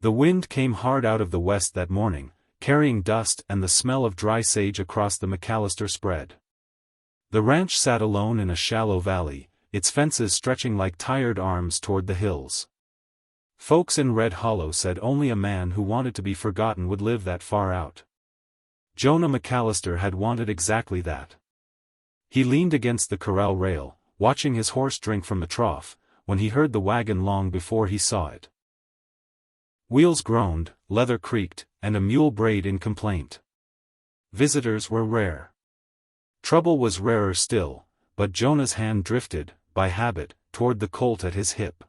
The wind came hard out of the west that morning, carrying dust and the smell of dry sage across the McAllister spread. The ranch sat alone in a shallow valley, its fences stretching like tired arms toward the hills. Folks in Red Hollow said only a man who wanted to be forgotten would live that far out. Jonah McAllister had wanted exactly that. He leaned against the corral rail, watching his horse drink from the trough, when he heard the wagon long before he saw it. Wheels groaned, leather creaked, and a mule brayed in complaint. Visitors were rare. Trouble was rarer still, but Jonah's hand drifted, by habit, toward the colt at his hip.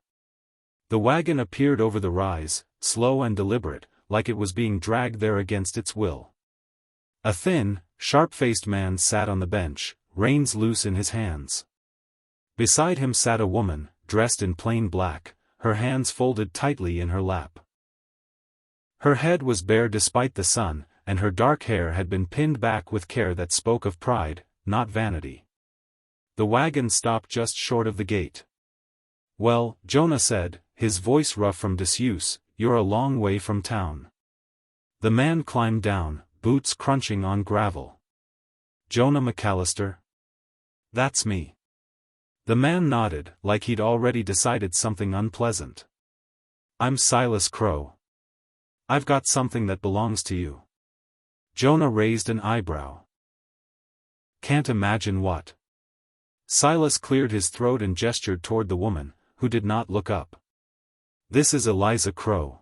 The wagon appeared over the rise, slow and deliberate, like it was being dragged there against its will. A thin, sharp-faced man sat on the bench, reins loose in his hands. Beside him sat a woman, dressed in plain black, her hands folded tightly in her lap. Her head was bare despite the sun, and her dark hair had been pinned back with care that spoke of pride, not vanity. The wagon stopped just short of the gate. "Well," Jonah said, his voice rough from disuse, "you're a long way from town." The man climbed down, boots crunching on gravel. "Jonah McAllister?" "That's me." The man nodded, like he'd already decided something unpleasant. "I'm Silas Crow. I've got something that belongs to you." Jonah raised an eyebrow. "Can't imagine what." Silas cleared his throat and gestured toward the woman, who did not look up. "This is Eliza Crow.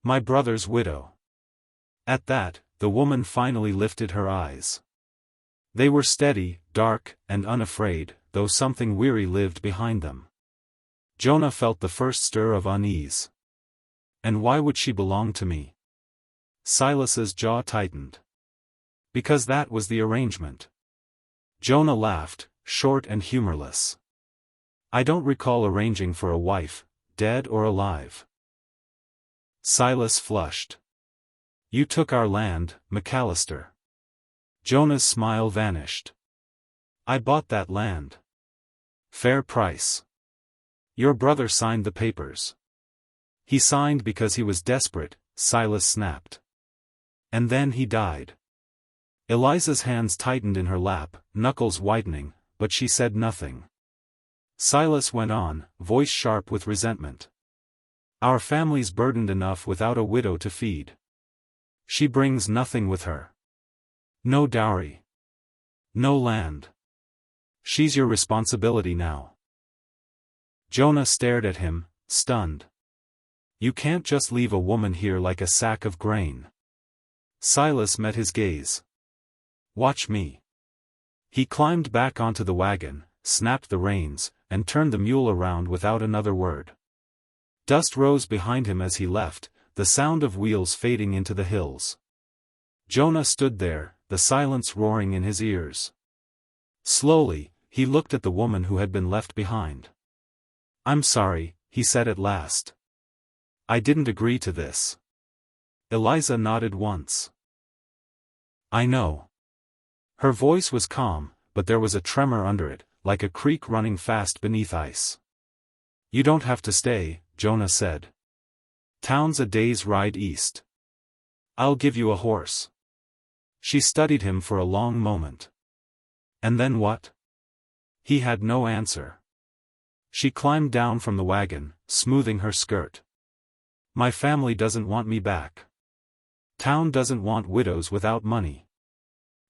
My brother's widow." At that, the woman finally lifted her eyes. They were steady, dark, and unafraid, though something weary lived behind them. Jonah felt the first stir of unease. "And why would she belong to me?" Silas's jaw tightened. "Because that was the arrangement." Jonah laughed, short and humorless. "I don't recall arranging for a wife, dead or alive." Silas flushed. "You took our land, McAllister." Jonah's smile vanished. "I bought that land. Fair price." "Your brother signed the papers." "He signed because he was desperate," Silas snapped. "And then he died." Eliza's hands tightened in her lap, knuckles whitening, but she said nothing. Silas went on, voice sharp with resentment. "Our family's burdened enough without a widow to feed. She brings nothing with her. No dowry. No land. She's your responsibility now." Jonah stared at him, stunned. "You can't just leave a woman here like a sack of grain." Silas met his gaze. "Watch me." He climbed back onto the wagon, snapped the reins, and turned the mule around without another word. Dust rose behind him as he left, the sound of wheels fading into the hills. Jonah stood there, the silence roaring in his ears. Slowly, he looked at the woman who had been left behind. "I'm sorry," he said at last. "I didn't agree to this." Eliza nodded once. "I know." Her voice was calm, but there was a tremor under it, like a creek running fast beneath ice. "You don't have to stay," Jonah said. "Town's a day's ride east. I'll give you a horse." She studied him for a long moment. "And then what?" He had no answer. She climbed down from the wagon, smoothing her skirt. "My family doesn't want me back. Town doesn't want widows without money.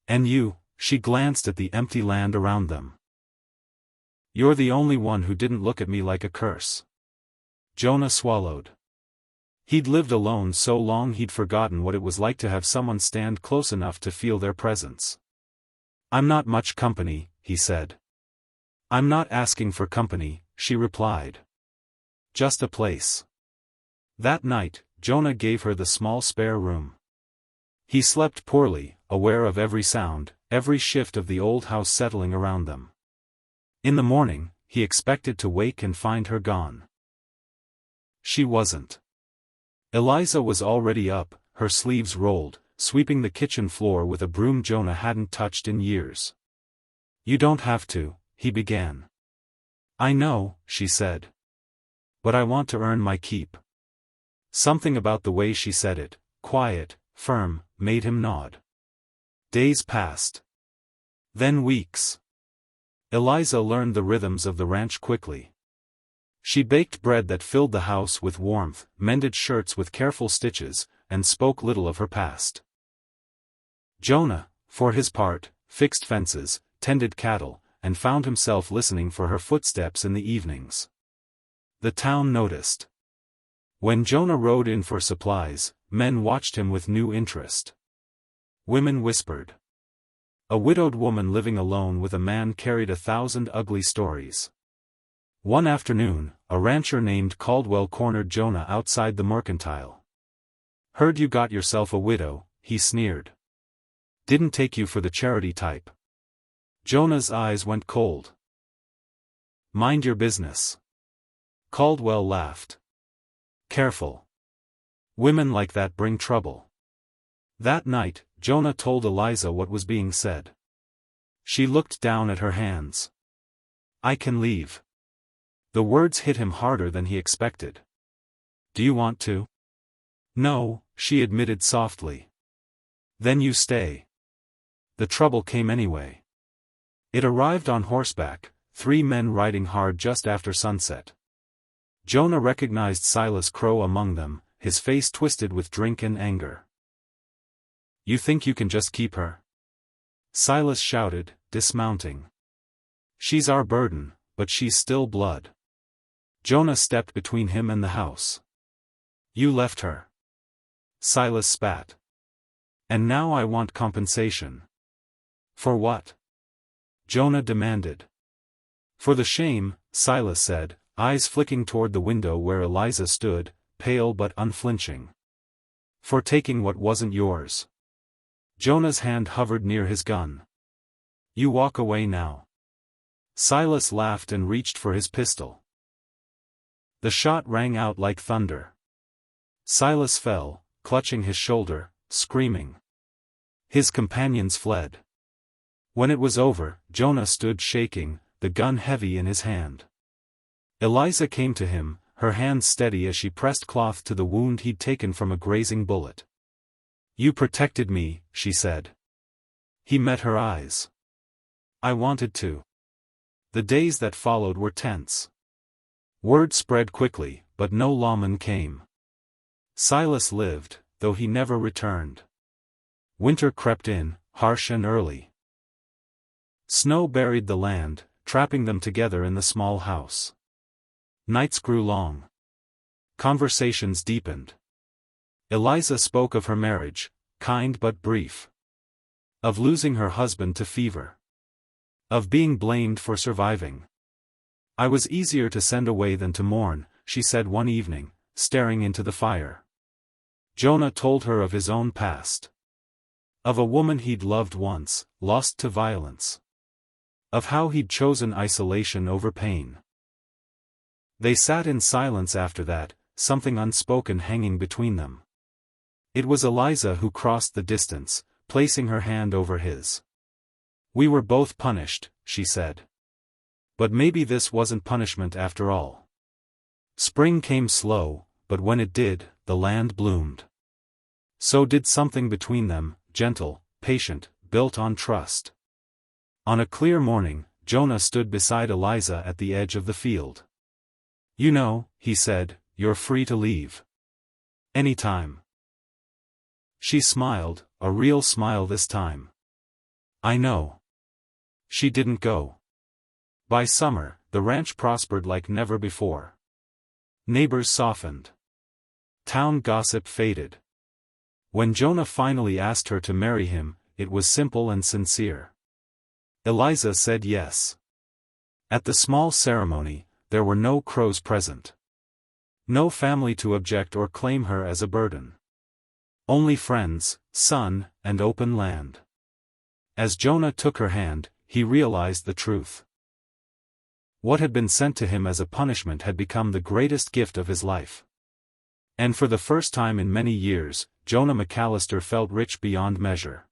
And you," she glanced at the empty land around them. "You're the only one who didn't look at me like a curse." Jonah swallowed. He'd lived alone so long he'd forgotten what it was like to have someone stand close enough to feel their presence. "I'm not much company," he said. "I'm not asking for company," she replied. "Just a place." That night, Jonah gave her the small spare room. He slept poorly, aware of every sound, every shift of the old house settling around them. In the morning, he expected to wake and find her gone. She wasn't. Eliza was already up, her sleeves rolled, sweeping the kitchen floor with a broom Jonah hadn't touched in years. "You don't have to," he began. "I know," she said. "But I want to earn my keep." Something about the way she said it, quiet, firm, made him nod. Days passed. Then weeks. Eliza learned the rhythms of the ranch quickly. She baked bread that filled the house with warmth, mended shirts with careful stitches, and spoke little of her past. Jonah, for his part, fixed fences, tended cattle, and found himself listening for her footsteps in the evenings. The town noticed. When Jonah rode in for supplies, men watched him with new interest. Women whispered. A widowed woman living alone with a man carried 1,000 ugly stories. One afternoon, a rancher named Caldwell cornered Jonah outside the mercantile. "Heard you got yourself a widow," he sneered. "Didn't take you for the charity type." Jonah's eyes went cold. "Mind your business." Caldwell laughed. "Careful. Women like that bring trouble." That night, Jonah told Eliza what was being said. She looked down at her hands. "I can leave." The words hit him harder than he expected. "Do you want to?" "No," she admitted softly. "Then you stay." The trouble came anyway. It arrived on horseback, 3 men riding hard just after sunset. Jonah recognized Silas Crow among them, his face twisted with drink and anger. "You think you can just keep her?" Silas shouted, dismounting. "She's our burden, but she's still blood." Jonah stepped between him and the house. "You left her." Silas spat. "And now I want compensation." "For what?" Jonah demanded. "For the shame," Silas said, eyes flicking toward the window where Eliza stood, pale but unflinching. "For taking what wasn't yours." Jonah's hand hovered near his gun. "You walk away now." Silas laughed and reached for his pistol. The shot rang out like thunder. Silas fell, clutching his shoulder, screaming. His companions fled. When it was over, Jonah stood shaking, the gun heavy in his hand. Eliza came to him, her hand steady as she pressed cloth to the wound he'd taken from a grazing bullet. "You protected me," she said. He met her eyes. "I wanted to." The days that followed were tense. Word spread quickly, but no lawman came. Silas lived, though he never returned. Winter crept in, harsh and early. Snow buried the land, trapping them together in the small house. Nights grew long. Conversations deepened. Eliza spoke of her marriage, kind but brief. Of losing her husband to fever. Of being blamed for surviving. "I was easier to send away than to mourn," she said one evening, staring into the fire. Jonah told her of his own past. Of a woman he'd loved once, lost to violence. Of how he'd chosen isolation over pain. They sat in silence after that, something unspoken hanging between them. It was Eliza who crossed the distance, placing her hand over his. "We were both punished," she said. But maybe this wasn't punishment after all. Spring came slow, but when it did, the land bloomed. So did something between them, gentle, patient, built on trust. On a clear morning, Jonah stood beside Eliza at the edge of the field. "You know," he said, "you're free to leave. Anytime." She smiled, a real smile this time. "I know." She didn't go. By summer, the ranch prospered like never before. Neighbors softened. Town gossip faded. When Jonah finally asked her to marry him, it was simple and sincere. Eliza said yes. At the small ceremony, there were no crows present. No family to object or claim her as a burden. Only friends, sun, and open land. As Jonah took her hand, he realized the truth. What had been sent to him as a punishment had become the greatest gift of his life. And for the first time in many years, Jonah McAllister felt rich beyond measure.